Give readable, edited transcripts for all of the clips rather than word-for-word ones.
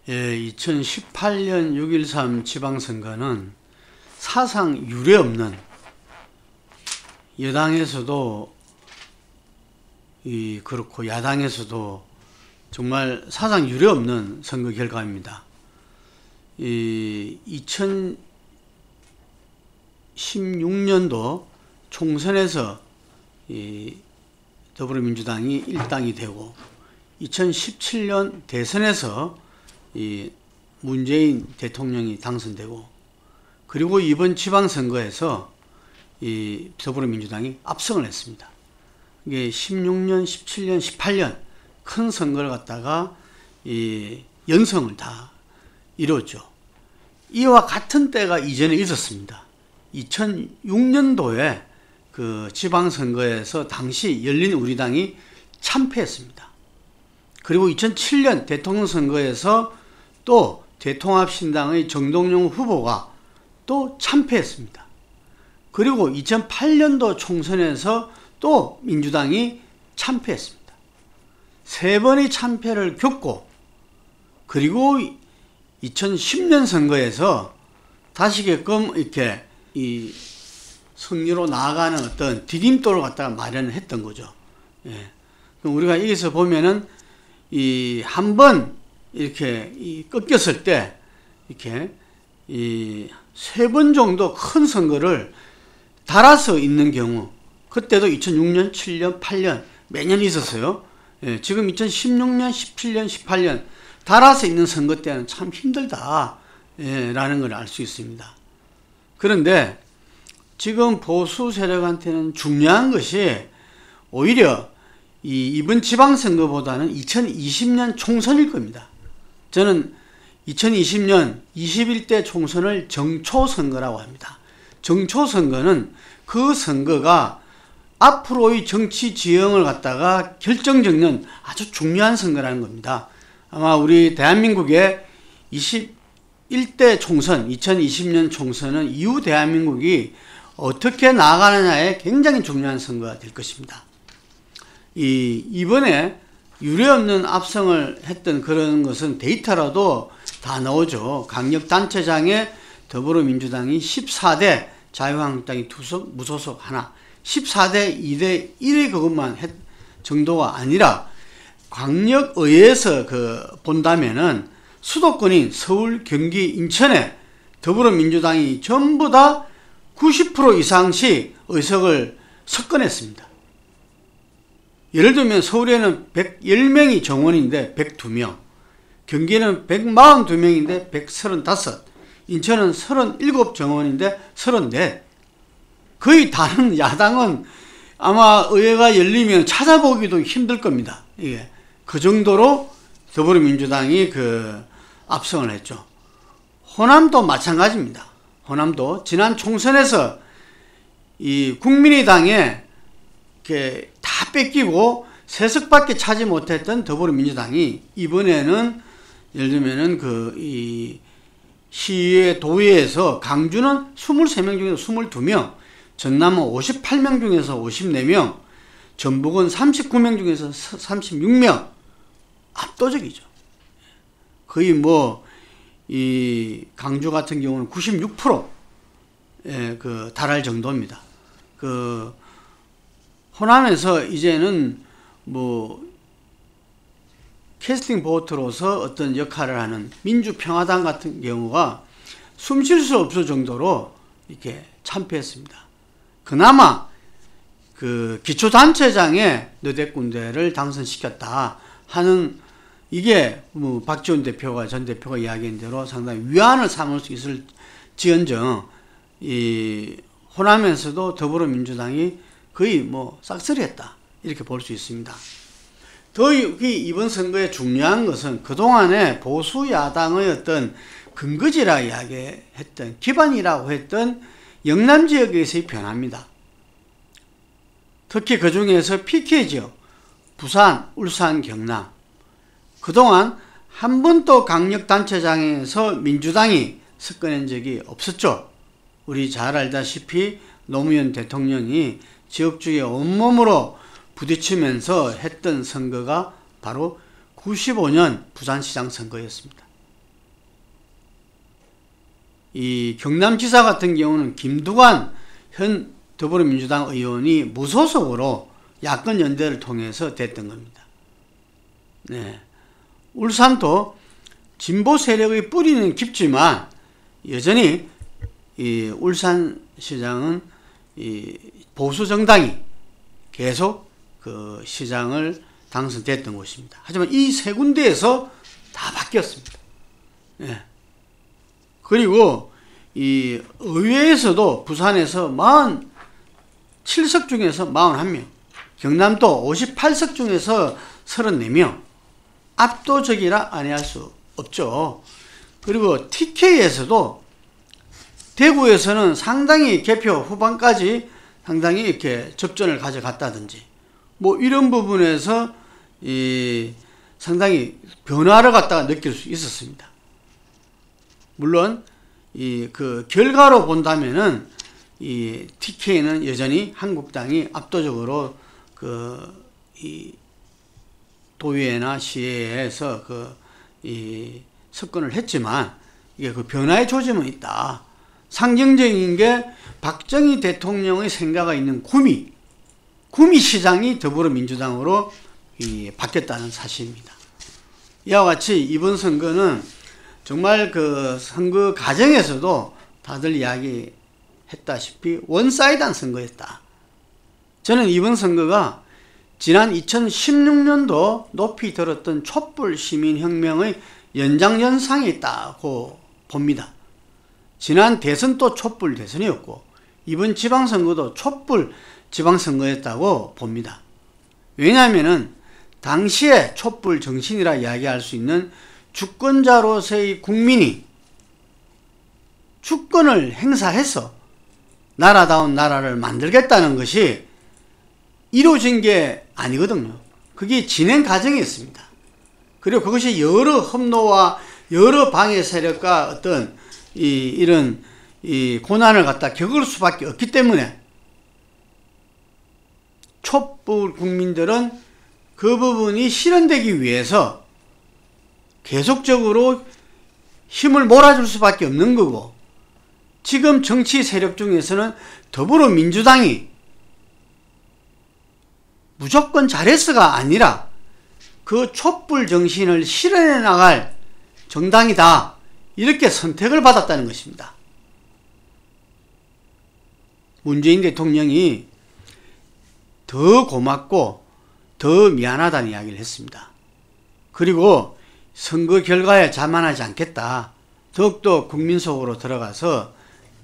예, 2018년 6.13 지방선거는 사상 유례없는 여당에서도 그렇고 야당에서도 정말 사상 유례없는 선거 결과입니다. 2016년도 총선에서 더불어민주당이 1당이 되고 2017년 대선에서 문재인 대통령이 당선되고 그리고 이번 지방선거에서 더불어민주당이 압승을 했습니다. 이게 16년, 17년, 18년 큰 선거를 갖다가 연성을 다 이뤘죠. 이와 같은 때가 이전에 있었습니다. 2006년도에 그 지방선거에서 당시 열린우리당이 참패했습니다. 그리고 2007년 대통령 선거에서 또 대통합신당의 정동영 후보가 또 참패했습니다. 그리고 2008년도 총선에서 또 민주당이 참패했습니다. 세 번의 참패를 겪고 그리고 2010년 선거에서 다시금 이렇게 승리로 나아가는 어떤 디딤돌을 갖다가 마련을 했던 거죠. 예. 그럼 우리가 여기서 보면은 한 번 이렇게 꺾였을 때 이렇게 세 번 정도 큰 선거를 달아서 있는 경우, 그때도 2006년, 7년, 8년 매년 있었어요. 예. 지금 2016년, 17년, 18년 달아서 있는 선거 때는 참 힘들다, 예, 라는 걸 알 수 있습니다. 그런데 지금 보수 세력한테는 중요한 것이 오히려 이번 지방선거보다는 2020년 총선일 겁니다. 저는 2020년 21대 총선을 정초선거라고 합니다. 정초선거는 그 선거가 앞으로의 정치 지형을 갖다가 결정짓는 아주 중요한 선거라는 겁니다. 아마 우리 대한민국의 21대 총선, 2020년 총선은 이후 대한민국이 어떻게 나아가느냐에 굉장히 중요한 선거가 될 것입니다. 이번에 유례없는 압승을 했던 그런 것은 데이터라도 다 나오죠. 강력단체장에 더불어민주당이 14대, 자유한국당이 2석, 무소속 하나, 14대 2대 1의 그것만 정도가 아니라 광역의회에서 본다면은 수도권인 서울, 경기, 인천에 더불어민주당이 전부 다 90% 이상씩 의석을 석권했습니다. 예를 들면 서울에는 110명이 정원인데 102명, 경기는 142명인데 135, 인천은 37 정원인데 34. 거의 다른 야당은 아마 의회가 열리면 찾아보기도 힘들 겁니다. 이게 그 정도로 더불어민주당이 압승을 했죠. 호남도 마찬가지입니다. 호남도 지난 총선에서 국민의당에 다 뺏기고 세석밖에 차지 못했던 더불어민주당이 이번에는 예를 들면은 시의회 도의회에서 강주는 23명 중에서 22명, 전남은 58명 중에서 54명, 전북은 39명 중에서 36명, 압도적이죠. 거의 강주 같은 경우는 96%에 달할 정도입니다. 호남에서 이제는 캐스팅 보트로서 어떤 역할을 하는 민주평화당 같은 경우가 숨 쉴 수 없을 정도로 이렇게 참패했습니다. 그나마 기초단체장에 너댓 군데를 당선시켰다 하는 이게 박지원 대표가 전 대표가 이야기한 대로 상당히 위안을 삼을 수 있을 지언정 호남에서도 더불어민주당이 거의 싹쓸이했다 이렇게 볼 수 있습니다. 더 이번 선거에 중요한 것은 그동안에 보수 야당의 어떤 근거지라 이야기했던 기반이라고 했던 영남 지역에서의 변화입니다. 특히 그 중에서 PK지역, 부산, 울산, 경남. 그동안 한 번도 강력단체장에서 민주당이 석권한 적이 없었죠. 우리 잘 알다시피 노무현 대통령이 지역주의에 온몸으로 부딪히면서 했던 선거가 바로 95년 부산시장 선거였습니다. 이 경남지사 같은 경우는 김두관 현 더불어민주당 의원이 무소속으로 야권 연대를 통해서 됐던 겁니다. 네. 울산도 진보 세력의 뿌리는 깊지만 여전히 이 울산시장은 이 보수 정당이 계속 그 시장을 당선됐던 곳입니다. 하지만 이 세 군데에서 다 바뀌었습니다. 네. 그리고 이 의회에서도 부산에서 47석 중에서 41명, 경남도 58석 중에서 34명, 압도적이라 아니할 수 없죠. 그리고 TK에서도 대구에서는 상당히 개표 후반까지 상당히 이렇게 접전을 가져갔다든지 뭐 이런 부분에서 이 상당히 변화를 갖다가 느낄 수 있었습니다. 물론 이 그 결과로 본다면은 이 TK는 여전히 한국당이 압도적으로 그 이 도의회나 시의회에서 그 이 석권을 했지만 이게 그 변화의 조짐은 있다. 상징적인 게 박정희 대통령의 생가가 있는 구미시장이 더불어민주당으로 바뀌었다는 사실입니다. 이와 같이 이번 선거는 정말 그 선거 과정에서도 다들 이야기했다시피 원사이드한 선거였다. 저는 이번 선거가 지난 2016년도 높이 들었던 촛불 시민혁명의 연장연상이 있다고 봅니다. 지난 대선도 촛불 대선이었고 이번 지방선거도 촛불 지방선거였다고 봅니다. 왜냐하면은 당시에 촛불 정신이라 이야기할 수 있는 주권자로서의 국민이 주권을 행사해서 나라다운 나라를 만들겠다는 것이 이루어진 게 아니거든요. 그게 진행 과정이었습니다. 그리고 그것이 여러 험로와 여러 방해 세력과 어떤 이런 고난을 갖다 겪을 수밖에 없기 때문에 촛불 국민들은 그 부분이 실현되기 위해서 계속적으로 힘을 몰아줄 수밖에 없는 거고, 지금 정치 세력 중에서는 더불어민주당이 무조건 잘했어가 아니라 그 촛불 정신을 실현해 나갈 정당이다, 이렇게 선택을 받았다는 것입니다. 문재인 대통령이 더 고맙고 더 미안하다는 이야기를 했습니다. 그리고 선거 결과에 자만하지 않겠다, 더욱더 국민 속으로 들어가서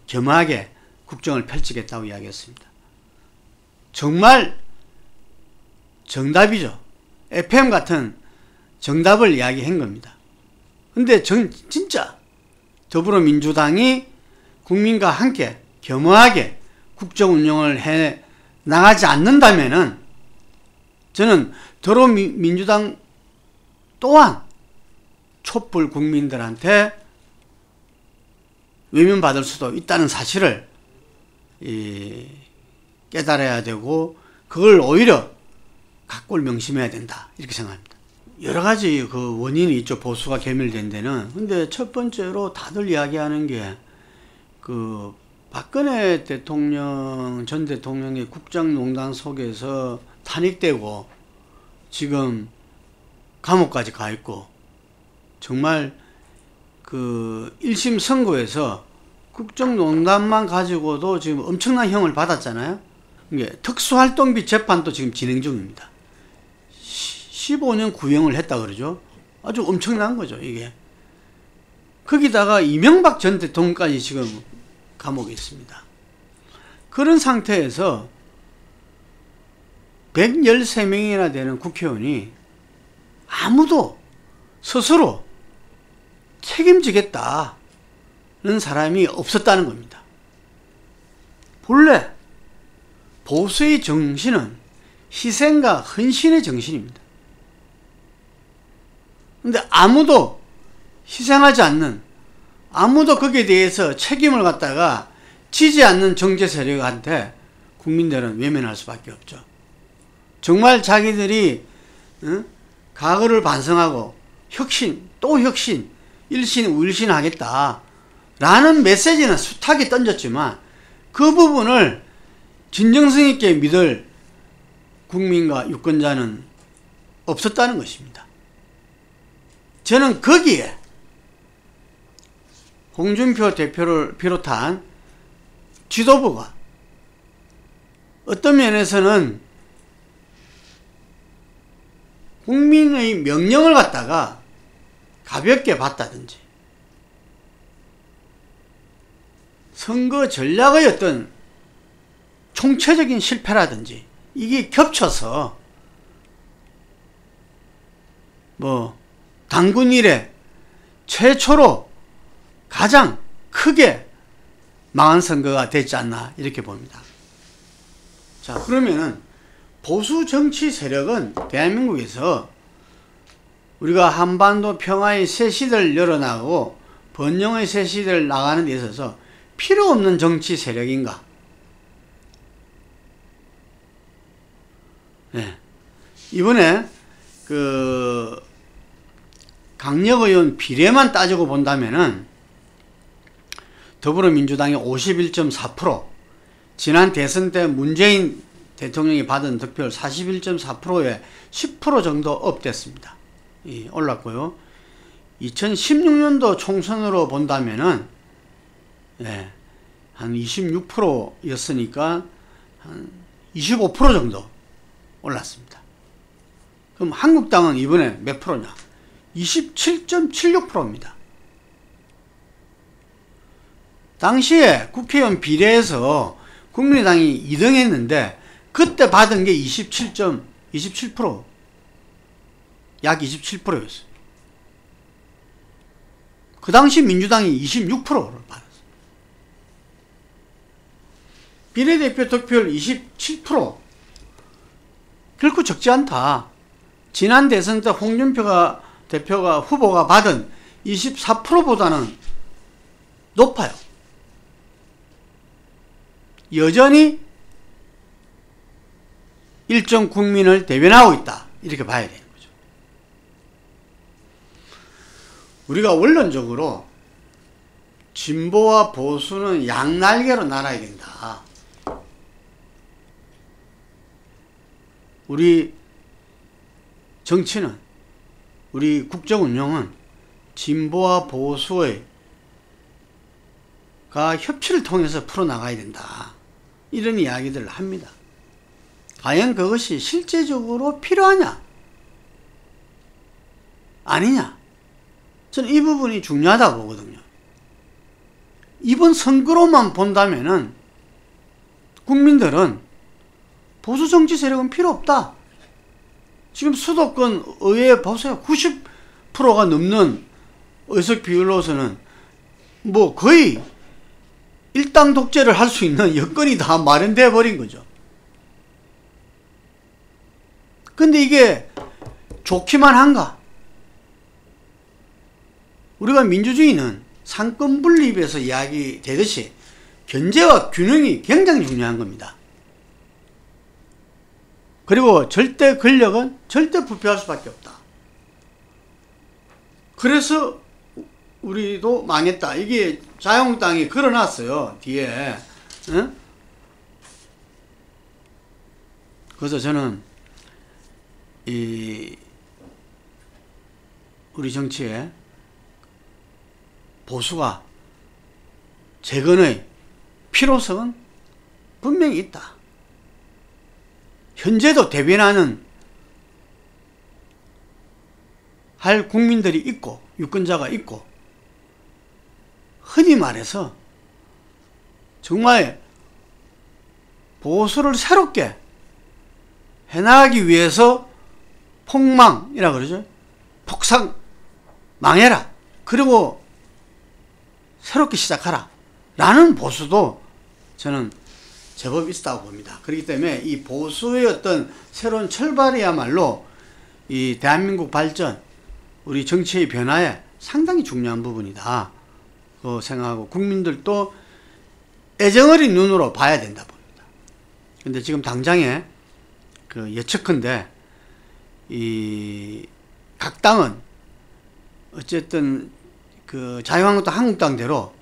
겸하게 국정을 펼치겠다고 이야기했습니다. 정말 정답이죠. FM 같은 정답을 이야기한 겁니다. 근데 진짜 더불어민주당이 국민과 함께 겸허하게 국정 운영을 해 나가지 않는다면은 저는 더불어민주당 또한 촛불 국민들한테 외면받을 수도 있다는 사실을 깨달아야 되고, 그걸 오히려 각골 명심해야 된다, 이렇게 생각합니다. 여러 가지 그 원인이 있죠. 보수가 괴멸된 데는. 근데 첫 번째로 다들 이야기하는 게 그 박근혜 대통령, 전 대통령이 국정농단 속에서 탄핵되고 지금 감옥까지 가 있고, 정말 그 1심 선고에서 국정농단만 가지고도 지금 엄청난 형을 받았잖아요. 이게 특수활동비 재판도 지금 진행 중입니다. 15년 구형을 했다 그러죠. 아주 엄청난 거죠, 이게. 거기다가 이명박 전 대통령까지 지금 감옥에 있습니다. 그런 상태에서 113명이나 되는 국회의원이 아무도 스스로 책임지겠다는 사람이 없었다는 겁니다. 본래 보수의 정신은 희생과 헌신의 정신입니다. 근데 아무도 희생하지 않는, 아무도 거기에 대해서 책임을 갖다가 지지 않는 정제 세력한테 국민들은 외면할 수밖에 없죠. 정말 자기들이 과거를 반성하고 혁신, 또 혁신, 일신 우일신 하겠다, 라는 메시지는 숱하게 던졌지만 그 부분을 진정성 있게 믿을 국민과 유권자는 없었다는 것입니다. 저는 거기에 홍준표 대표를 비롯한 지도부가 어떤 면에서는 국민의 명령을 갖다가 가볍게 봤다든지 선거 전략의 어떤 총체적인 실패라든지 이게 겹쳐서 당군 이래 최초로 가장 크게 망한 선거가 됐지 않나 이렇게 봅니다. 자, 그러면은 보수 정치 세력은 대한민국에서 우리가 한반도 평화의 새 시대를 열어나가고 번영의 새 시대를 나가는 데 있어서 필요 없는 정치 세력인가? 네. 이번에 강력의원 비례만 따지고 본다면은 더불어민주당이 51.4%, 지난 대선 때 문재인 대통령이 받은 득표율 41.4%에 10% 정도 업됐습니다. 올랐고요. 2016년도 총선으로 본다면은 한 26%였으니까 한 25% 정도 올랐습니다. 그럼 한국당은 이번에 몇 프로냐? 27.76%입니다. 당시에 국회의원 비례에서 국민의당이 2등 했는데 그때 받은 게 27%, 약 27%였어요. 그 당시 민주당이 26%를 받았어요. 비례대표 득표율 27%, 결코 적지 않다. 지난 대선 때 홍준표 후보가 받은 24%보다는 높아요. 여전히 일정 국민을 대변하고 있다, 이렇게 봐야 되는 거죠. 우리가 원론적으로 진보와 보수는 양날개로 날아야 된다. 우리 정치는, 우리 국정운영은 진보와 보수의 협치를 통해서 풀어나가야 된다, 이런 이야기들을 합니다. 과연 그것이 실제적으로 필요하냐 아니냐, 저는 이 부분이 중요하다고 보거든요. 이번 선거로만 본다면은 국민들은 보수 정치 세력은 필요 없다. 지금 수도권 의회 보세요. 90%가 넘는 의석 비율로서는 거의 일당 독재를 할 수 있는 여건이 다 마련되어 버린 거죠. 근데 이게 좋기만 한가? 우리가 민주주의는 상권 분립에서 이야기되듯이 견제와 균형이 굉장히 중요한 겁니다. 그리고 절대 권력은 절대 부패할 수밖에 없다. 그래서 우리도 망했다. 이게 자유한국당이 걸어놨어요, 뒤에. 응? 그래서 저는 우리 정치에 보수가 재건의 필요성은 분명히 있다. 현재도 대변하는 할 국민들이 있고 유권자가 있고, 흔히 말해서 정말 보수를 새롭게 해나가기 위해서 폭망이라 그러죠. 폭삭 망해라, 그리고 새롭게 시작하라 라는 보수도 저는 제법 있다고 봅니다. 그렇기 때문에 이 보수의 어떤 새로운 출발이야말로 이 대한민국 발전, 우리 정치의 변화에 상당히 중요한 부분이다 생각하고, 국민들도 애정어린 눈으로 봐야 된다 봅니다. 근데 지금 당장에 예측컨대 각 당은 어쨌든 자유한국당, 한국당대로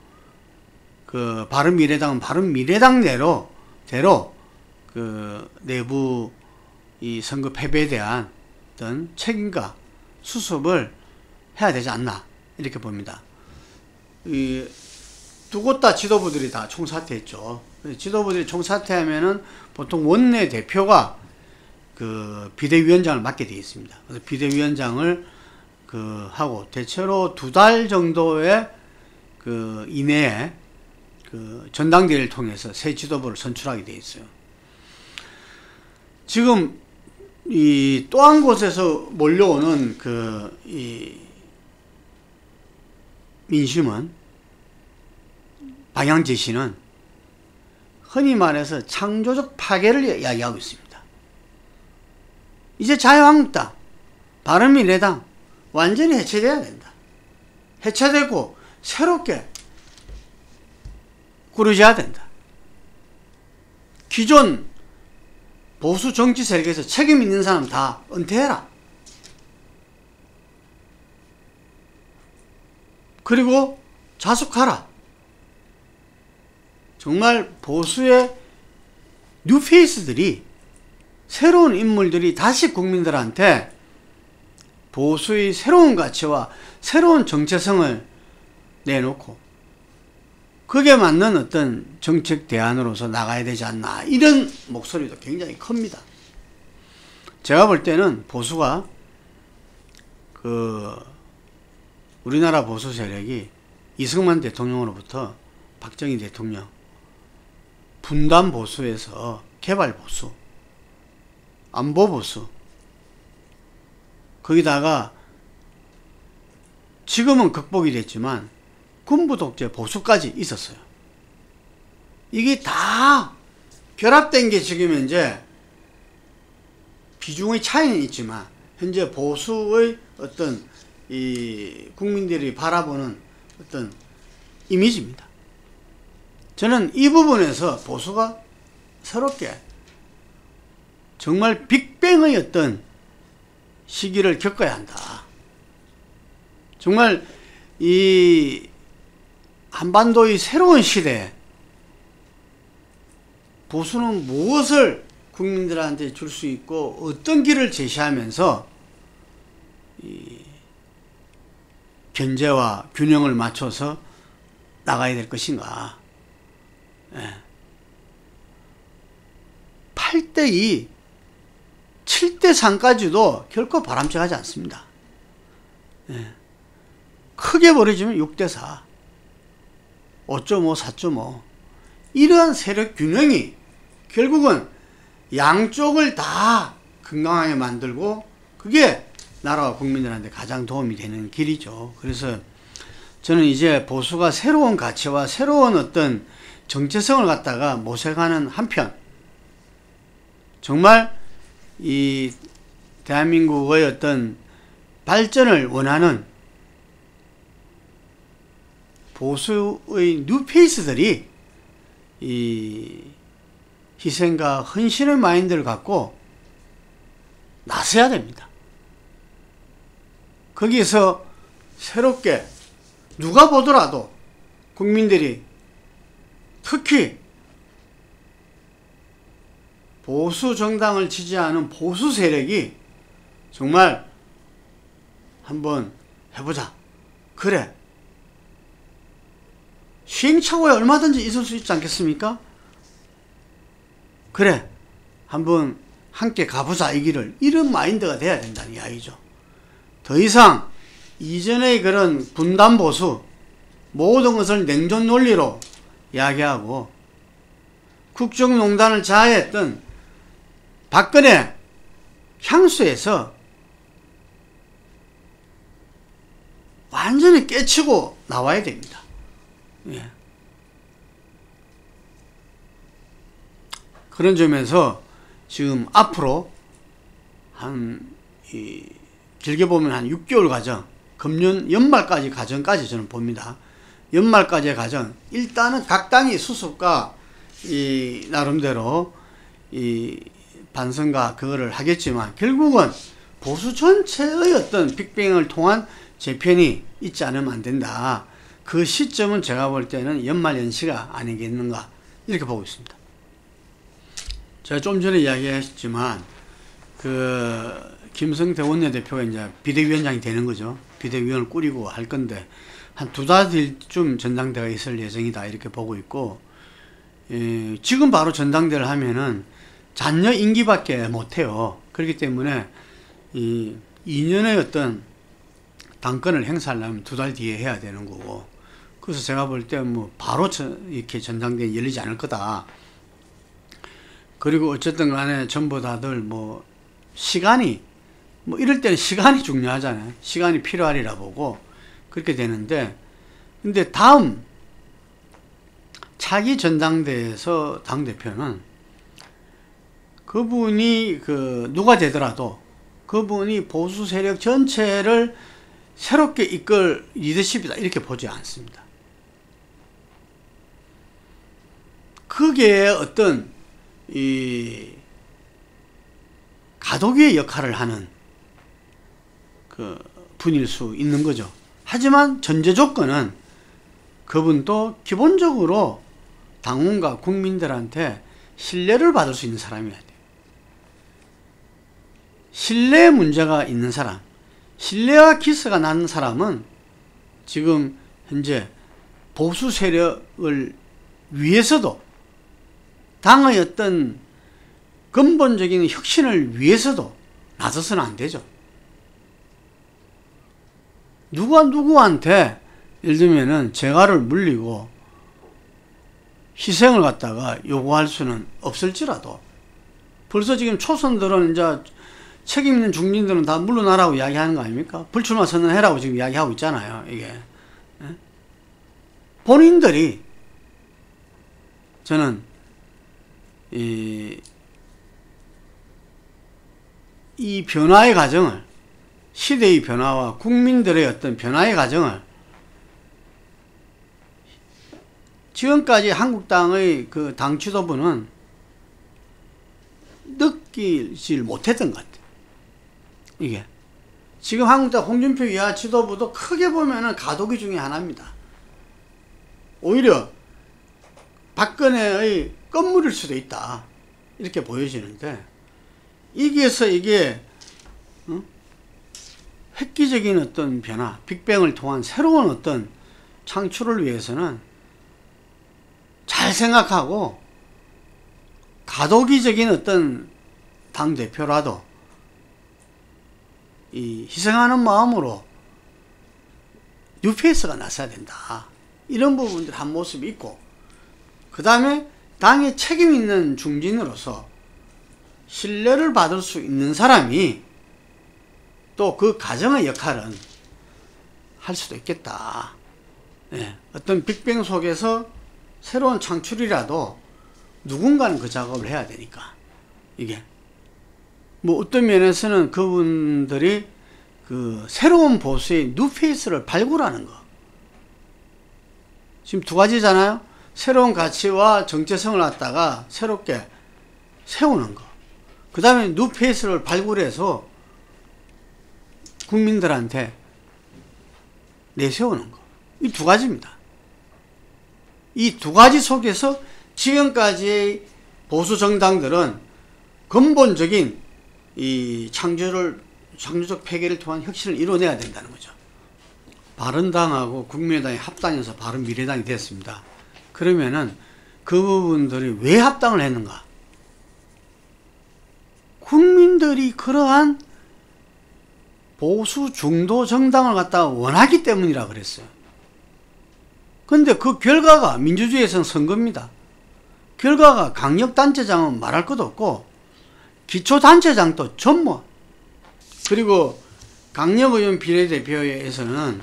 그 바른미래당은 바른미래당대로 그 내부 이 선거 패배에 대한 어떤 책임과 수습을 해야 되지 않나 이렇게 봅니다. 이 두 곳 다 지도부들이 다 총사퇴했죠. 지도부들이 총사퇴하면은 보통 원내 대표가 그 비대위원장을 맡게 되어 있습니다. 그래서 비대위원장을 그 하고 대체로 2달 정도의 그 이내에 그 전당대회를 통해서 새 지도부를 선출하게 되어 있어요. 지금 이 또 한 곳에서 몰려오는 그 이 민심은 방향 제시는 흔히 말해서 창조적 파괴를 이야기하고 있습니다. 이제 자유한국당, 바른미래당 완전히 해체돼야 된다. 해체되고 새롭게 꾸려져야 된다. 기존 보수 정치 세력에서 책임 있는 사람 다 은퇴해라. 그리고 자숙하라. 정말 보수의 뉴페이스들이, 새로운 인물들이 다시 국민들한테 보수의 새로운 가치와 새로운 정체성을 내놓고 그게 맞는 어떤 정책 대안으로서 나가야 되지 않나, 이런 목소리도 굉장히 큽니다. 제가 볼 때는 보수가 그 우리나라 보수 세력이 이승만 대통령으로부터 박정희 대통령 분단 보수에서 개발 보수, 안보 보수, 거기다가 지금은 극복이 됐지만 군부 독재 보수까지 있었어요. 이게 다 결합된 게 지금 현재 비중의 차이는 있지만 현재 보수의 어떤 이 국민들이 바라보는 어떤 이미지입니다. 저는 이 부분에서 보수가 새롭게 정말 빅뱅의 어떤 시기를 겪어야 한다. 정말 이 한반도의 새로운 시대에 보수는 무엇을 국민들한테 줄 수 있고 어떤 길을 제시하면서 이 견제와 균형을 맞춰서 나가야 될 것인가. 8대2, 7대3까지도 결코 바람직하지 않습니다. 크게 벌어지면 6대4, 5.5, 4.5 이러한 세력 균형이 결국은 양쪽을 다 건강하게 만들고 그게 나라와 국민들한테 가장 도움이 되는 길이죠. 그래서 저는 이제 보수가 새로운 가치와 새로운 어떤 정체성을 갖다가 모색하는 한편 정말 이 대한민국의 어떤 발전을 원하는 보수의 뉴페이스들이 이 희생과 헌신의 마인드를 갖고 나서야 됩니다. 거기에서 새롭게 누가 보더라도 국민들이 특히 보수 정당을 지지하는 보수 세력이 정말 한번 해보자. 그래. 시행착오에 얼마든지 있을 수 있지 않겠습니까? 그래. 한번 함께 가보자 이 길을. 이런 마인드가 돼야 된다는 이야기죠. 더 이상 이전의 그런 분단 보수, 모든 것을 냉전 논리로 이야기하고 국정농단을 자해했던 박근혜 향수에서 완전히 깨치고 나와야 됩니다. 예. 그런 점에서 지금 앞으로 길게 보면 한 6개월 과정, 금년 연말까지 과정까지 저는 봅니다. 연말까지의 과정, 일단은 각 당이 수습과 이 나름대로 이 반성과 그거를 하겠지만 결국은 보수 전체의 어떤 빅뱅을 통한 재편이 있지 않으면 안 된다. 그 시점은 제가 볼 때는 연말연시가 아니겠는가 이렇게 보고 있습니다. 제가 좀 전에 이야기했지만 김성태 원내대표가 이제 비대위원장이 되는 거죠. 비대위원을 꾸리고 할 건데 한 2달 뒤쯤 전당대회가 있을 예정이다 이렇게 보고 있고, 지금 바로 전당대회를 하면은 잔여 임기밖에 못해요. 그렇기 때문에 2년의 어떤 당권을 행사하려면 2달 뒤에 해야 되는 거고, 그래서 제가 볼 때 뭐 바로 이렇게 전당대회 열리지 않을 거다. 그리고 어쨌든 간에 전부 다들 뭐 시간이 뭐 이럴 때는 시간이 중요하잖아요. 시간이 필요하리라 보고 그렇게 되는데, 근데 다음 차기 전당대회에서 당대표는 그분이 누가 되더라도 그분이 보수 세력 전체를 새롭게 이끌 리더십이다 이렇게 보지 않습니다. 그게 어떤 가도기의 역할을 하는 분일 수 있는 거죠. 하지만 전제 조건은 그분도 기본적으로 당원과 국민들한테 신뢰를 받을 수 있는 사람이어야 돼요. 신뢰 문제가 있는 사람, 신뢰와 기스가 나는 사람은 지금 현재 보수 세력을 위해서도, 당의 어떤 근본적인 혁신을 위해서도 나서서는 안 되죠. 누가 누구한테 예를 들면은 재갈을 물리고 희생을 갖다가 요구할 수는 없을지라도, 벌써 지금 초선들은 이제 책임 있는 중진들은 다 물러나라고 이야기하는 거 아닙니까? 불출마 선언해라고 지금 이야기하고 있잖아요, 이게. 본인들이, 저는 이 변화의 과정을, 시대의 변화와 국민들의 어떤 변화의 과정을 지금까지 한국당의 당 지도부는 느끼질 못했던 것 같아요. 이게 지금 한국당 홍준표 이하 지도부도 크게 보면은 가도기 중에 하나입니다. 오히려 박근혜의 끝물일 수도 있다 이렇게 보여지는데, 이게 획기적인 어떤 변화, 빅뱅을 통한 새로운 어떤 창출을 위해서는 잘 생각하고 가도기적인 어떤 당대표라도 희생하는 마음으로 뉴페이스가 나서야 된다. 이런 부분들 한 모습이 있고, 그 다음에 당의 책임 있는 중진으로서 신뢰를 받을 수 있는 사람이 또 그 가정의 역할은 할 수도 있겠다. 어떤 빅뱅 속에서 새로운 창출이라도 누군가는 그 작업을 해야 되니까, 이게 뭐 어떤 면에서는 그분들이 새로운 보수의 뉴페이스를 발굴하는 거, 지금 2가지잖아요. 새로운 가치와 정체성을 갖다가 새롭게 세우는 거, 그 다음에 뉴페이스를 발굴해서 국민들한테 내세우는 거. 이 2가지입니다. 이 2가지 속에서 지금까지의 보수 정당들은 근본적인 이 창조적 폐괴를 통한 혁신을 이뤄내야 된다는 거죠. 바른당하고 국민의당이 합당해서 바른미래당이 됐습니다. 그러면은 그 부분들이 왜 합당을 했는가? 국민들이 그러한 보수 중도 정당을 갖다가 원하기 때문이라 그랬어요. 근데 그 결과가 민주주의에서는 선거입니다. 결과가 강력단체장은 말할 것도 없고 기초단체장도 전무, 그리고 강력의원 비례대표에서는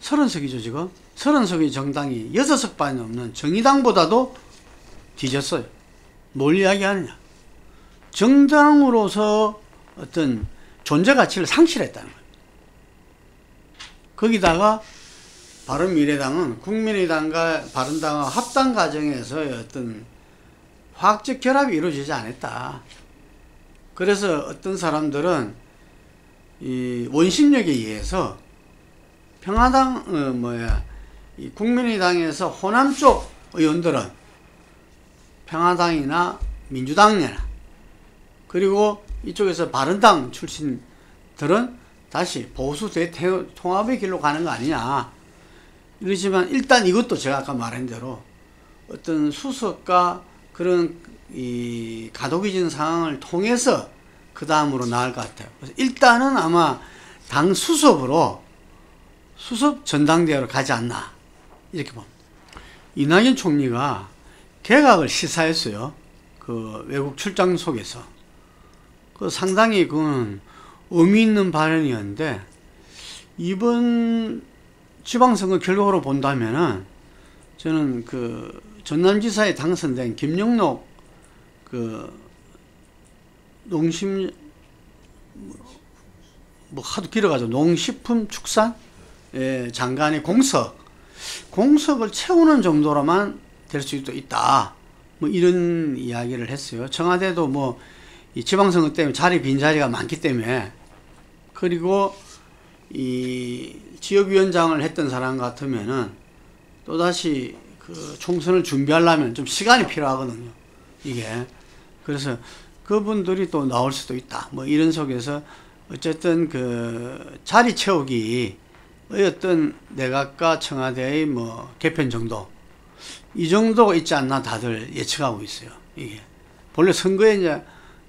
30석이죠 지금. 30석의 정당이 6석밖에 없는 정의당보다도 뒤졌어요. 뭘 이야기하느냐, 정당으로서 어떤 존재 가치를 상실했다는 거예요. 거기다가 바른미래당은 국민의당과 바른당과 합당 과정에서 어떤 화학적 결합이 이루어지지 않았다. 그래서 어떤 사람들은 이 원심력에 의해서 평화당 이 국민의당에서 호남 쪽 의원들은 평화당이나 민주당이나 그리고 이쪽에서 바른당 출신들은 다시 보수 대통합의 길로 가는 거 아니냐. 이러지만 일단 이것도 제가 아까 말한 대로 어떤 수습과 그런 이 가독해진 상황을 통해서 그 다음으로 나을 것 같아요. 그래서 일단은 아마 당 수습으로 수습 전당대회로 가지 않나 이렇게 봅니다. 이낙연 총리가 개각을 시사했어요. 그 외국 출장 속에서. 그 상당히 그건 의미 있는 발언이었는데 이번 지방선거 결과로 본다면은 저는 그 전남지사에 당선된 김영록 그 농심 뭐 하도 길어가지고 농식품축산 장관의 공석을 채우는 정도로만 될 수도 있다. 뭐 이런 이야기를 했어요. 청와대도 뭐 이 지방선거 때문에 빈자리가 많기 때문에 그리고 이 지역위원장을 했던 사람 같으면은 또다시 그 총선을 준비하려면 좀 시간이 필요하거든요. 이게. 그래서 그분들이 또 나올 수도 있다. 뭐 이런 속에서 어쨌든 그 자리 채우기의 어떤 내각과 청와대의 뭐 개편 정도 이 정도가 있지 않나 다들 예측하고 있어요. 이게. 본래 선거에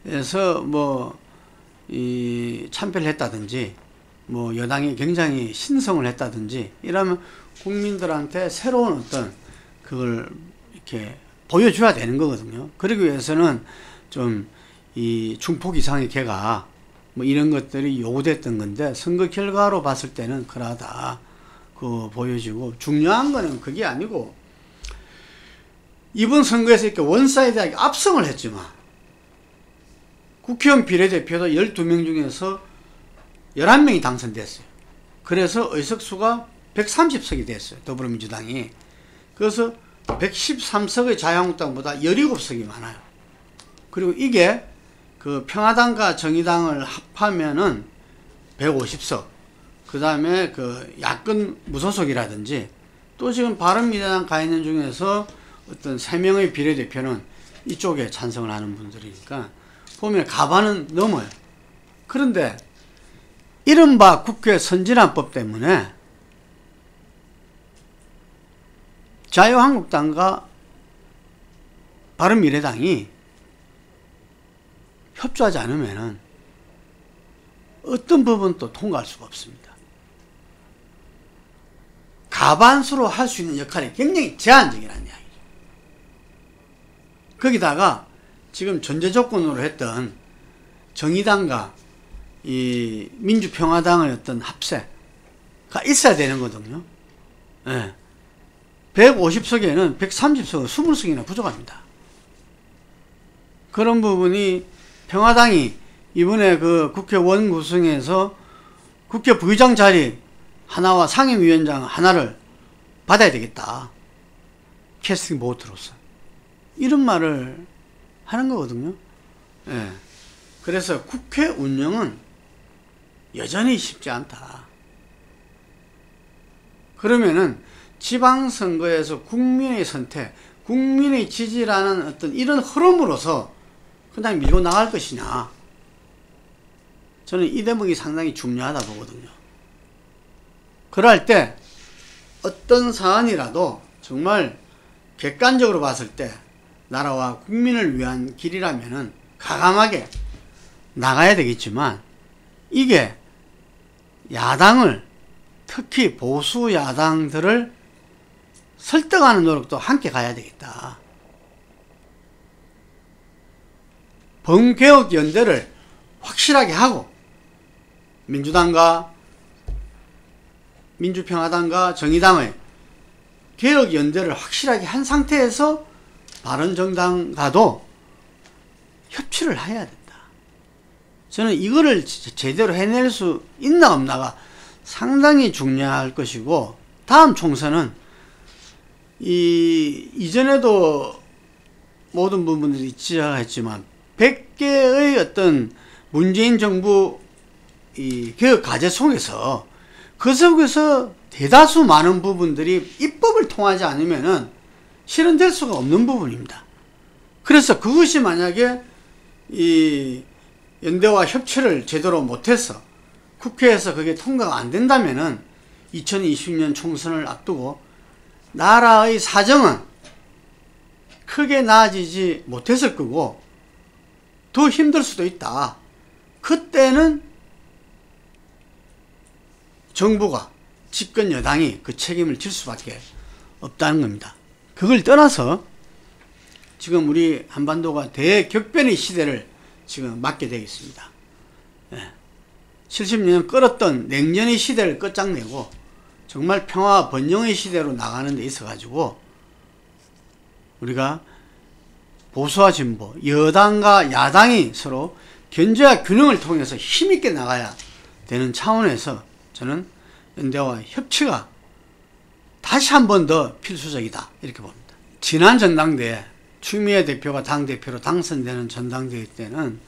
이제에서 뭐 이 참패를 했다든지 뭐 여당이 굉장히 신성을 했다든지 이러면 국민들한테 새로운 어떤 그걸 이렇게 보여줘야 되는 거거든요. 그러기 위해서는 좀 이 중폭 이상의 개각 뭐 이런 것들이 요구됐던 건데 선거 결과로 봤을 때는 그러하다. 그 보여지고 중요한 거는 그게 아니고 이번 선거에서 이렇게 원사이드하게 압승을 했지만 국회의원 비례대표도 12명 중에서 11명이 당선됐어요. 그래서 의석수가 130석이 됐어요. 더불어민주당이. 그래서 113석의 자유한국당보다 17석이 많아요. 그리고 이게 그 평화당과 정의당을 합하면은 150석. 그 다음에 그 야권 무소속이라든지 또 지금 바른미래당 가 있는 중에서 어떤 3명의 비례대표는 이쪽에 찬성을 하는 분들이니까 보면 가반은 넘어요. 그런데 이른바 국회 선진화법 때문에 자유한국당과 바른미래당이 협조하지 않으면 어떤 부분도 통과할 수가 없습니다. 가반수로 할 수 있는 역할이 굉장히 제한적이라는 이야기죠. 거기다가 지금 전제 조건으로 했던 정의당과 이 민주평화당의 어떤 합세가 있어야 되는 거거든요. 예. 150석에는 130석은 20석이나 부족합니다. 그런 부분이 평화당이 이번에 그 국회의원 구성에서 국회 부의장 자리 하나와 상임위원장 하나를 받아야 되겠다. 캐스팅 보트로서. 이런 말을 하는 거거든요. 예. 그래서 국회 운영은 여전히 쉽지 않다. 그러면은 지방선거에서 국민의 선택, 국민의 지지라는 어떤 이런 흐름으로서 그냥 밀고 나갈 것이냐. 저는 이 대목이 상당히 중요하다 보거든요. 그럴 때 어떤 사안이라도 정말 객관적으로 봤을 때 나라와 국민을 위한 길이라면은 과감하게 나가야 되겠지만 이게 야당을 특히 보수 야당들을 설득하는 노력도 함께 가야 되겠다. 범개혁연대를 확실하게 하고 민주당과 민주평화당과 정의당의 개혁연대를 확실하게 한 상태에서 바른정당과도 협치를 해야 된다. 저는 이거를 제대로 해낼 수 있나 없나가 상당히 중요할 것이고 다음 총선은 이전에도 모든 부분들이 지적했지만 100개의 어떤 문재인 정부 이 개혁 과제 속에서 그 속에서 대다수 많은 부분들이 입법을 통하지 않으면은 실현될 수가 없는 부분입니다. 그래서 그것이 만약에 이 연대와 협치를 제대로 못해서 국회에서 그게 통과가 안 된다면은 2020년 총선을 앞두고 나라의 사정은 크게 나아지지 못했을 거고 더 힘들 수도 있다. 그때는 정부가 집권 여당이 그 책임을 질 수밖에 없다는 겁니다. 그걸 떠나서 지금 우리 한반도가 대격변의 시대를 지금 맞게 되어 있습니다. 70년 끌었던 냉전의 시대를 끝장내고 정말 평화 번영의 시대로 나가는 데 있어 가지고 우리가 보수와 진보, 여당과 야당이 서로 견제와 균형을 통해서 힘있게 나가야 되는 차원에서 저는 연대와 협치가 다시 한 번 더 필수적이다 이렇게 봅니다. 지난 전당대회 추미애 대표가 당대표로 당선되는 전당대회 때는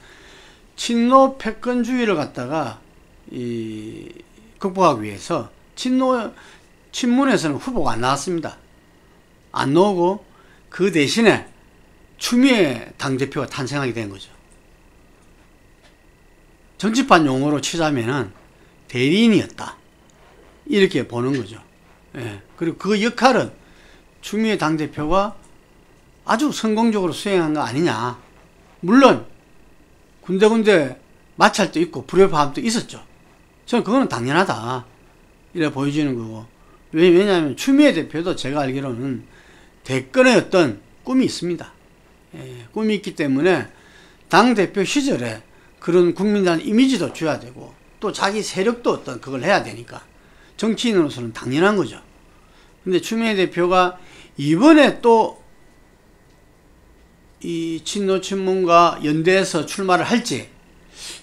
친노 패권주의를 갖다가 극복하기 위해서 친문에서는 후보가 안 나왔습니다. 안 나오고 그 대신에 추미애 당대표가 탄생하게 된 거죠. 정치판 용어로 치자면은 대리인이었다 이렇게 보는 거죠. 예. 그리고 그 역할은 추미애 당대표가 아주 성공적으로 수행한 거 아니냐. 물론 군데군데 마찰도 있고 불협화음도 있었죠. 저는 그거는 당연하다 이래 보여지는 거고, 왜냐하면 추미애 대표도 제가 알기로는 대권의 어떤 꿈이 있습니다. 예, 꿈이 있기 때문에 당대표 시절에 그런 국민들한테 이미지도 줘야 되고 또 자기 세력도 어떤 그걸 해야 되니까 정치인으로서는 당연한 거죠. 근데 추미애 대표가 이번에 또 이 친노 친문과 연대해서 출마를 할지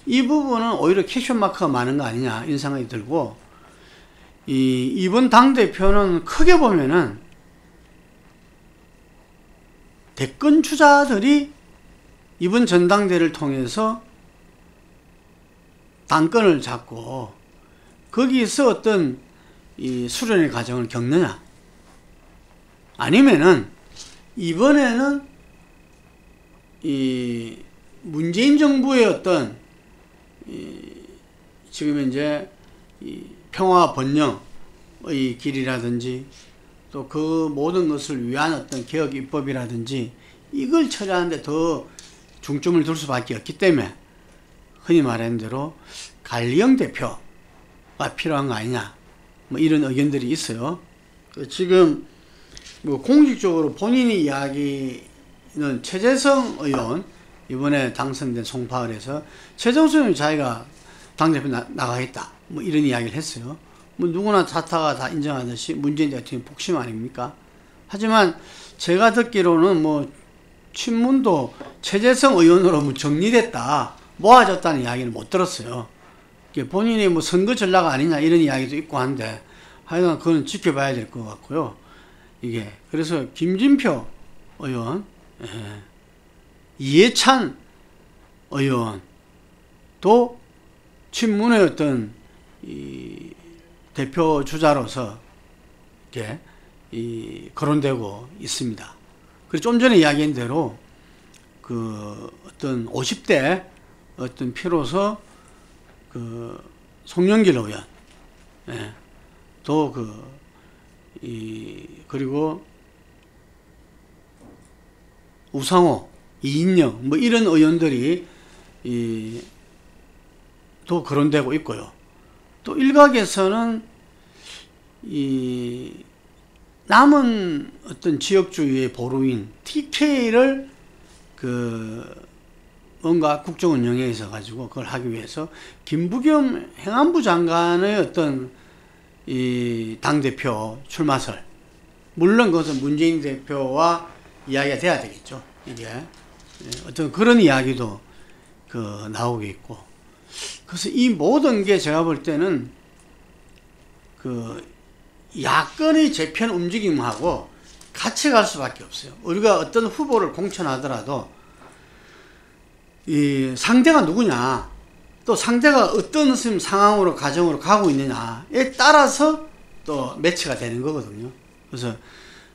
이 부분은 오히려 퀘스천 마크가 많은 거 아니냐 이런 생각이 들고, 이번 당대표는 크게 보면은 대권 주자들이 이번 전당대회를 통해서 당권을 잡고 거기서 어떤 이 수련의 과정을 겪느냐, 아니면은 이번에는 이 문재인 정부의 어떤 지금 이제 이 평화 번영의 길이라든지 또 그 모든 것을 위한 어떤 개혁 입법이라든지 이걸 처리하는데 더 중점을 둘 수밖에 없기 때문에 흔히 말하는 대로 관리형 대표가 필요한 거 아니냐 뭐 이런 의견들이 있어요. 지금 뭐 공식적으로 본인이 이야기는 최재성 의원 이번에 당선된 송파을에서 최재성 의원이 자기가 당대표 나가겠다 뭐 이런 이야기를 했어요. 뭐 누구나 자타가 다 인정하듯이 문재인 대통령 복심 아닙니까? 하지만 제가 듣기로는 뭐 친문도 최재성 의원으로 뭐 정리됐다 모아졌다는 이야기는 못 들었어요. 본인이 뭐 선거 전략 아니냐 이런 이야기도 있고 한데 하여간 그건 지켜봐야 될 것 같고요. 이게 그래서 김진표 의원, 이해찬 의원도 친문의 어떤 이 대표 주자로서 이렇게 거론되고 있습니다. 그리고 좀 전에 이야기한 대로 그 어떤 50대 어떤 피로서 그 송영길 의원, 또 그리고 우상호, 이인영 뭐 이런 의원들이 또 거론되고 있고요. 또 일각에서는 이 남은 어떤 지역주의의 보루인 TK를 뭔가 국정 운영에 있어 가지고 그걸 하기 위해서 김부겸 행안부 장관의 어떤 이 당대표 출마설, 물론 그것은 문재인 대표와 이야기가 돼야 되겠죠. 이게 어떤 그런 이야기도 나오고 있고, 그래서 이 모든 게 제가 볼 때는 야권의 재편 움직임하고 같이 갈 수밖에 없어요. 우리가 어떤 후보를 공천하더라도 이 상대가 누구냐, 또 상대가 어떤 상황으로 가정으로 가고 있느냐에 따라서 또 매치가 되는 거거든요. 그래서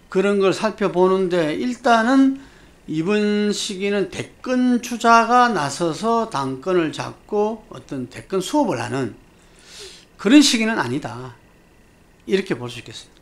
그런 걸 살펴보는데 일단은 이번 시기는 대권 주자가 나서서 당권을 잡고 어떤 대권 수업을 하는 그런 시기는 아니다. 이렇게 볼 수 있겠습니다.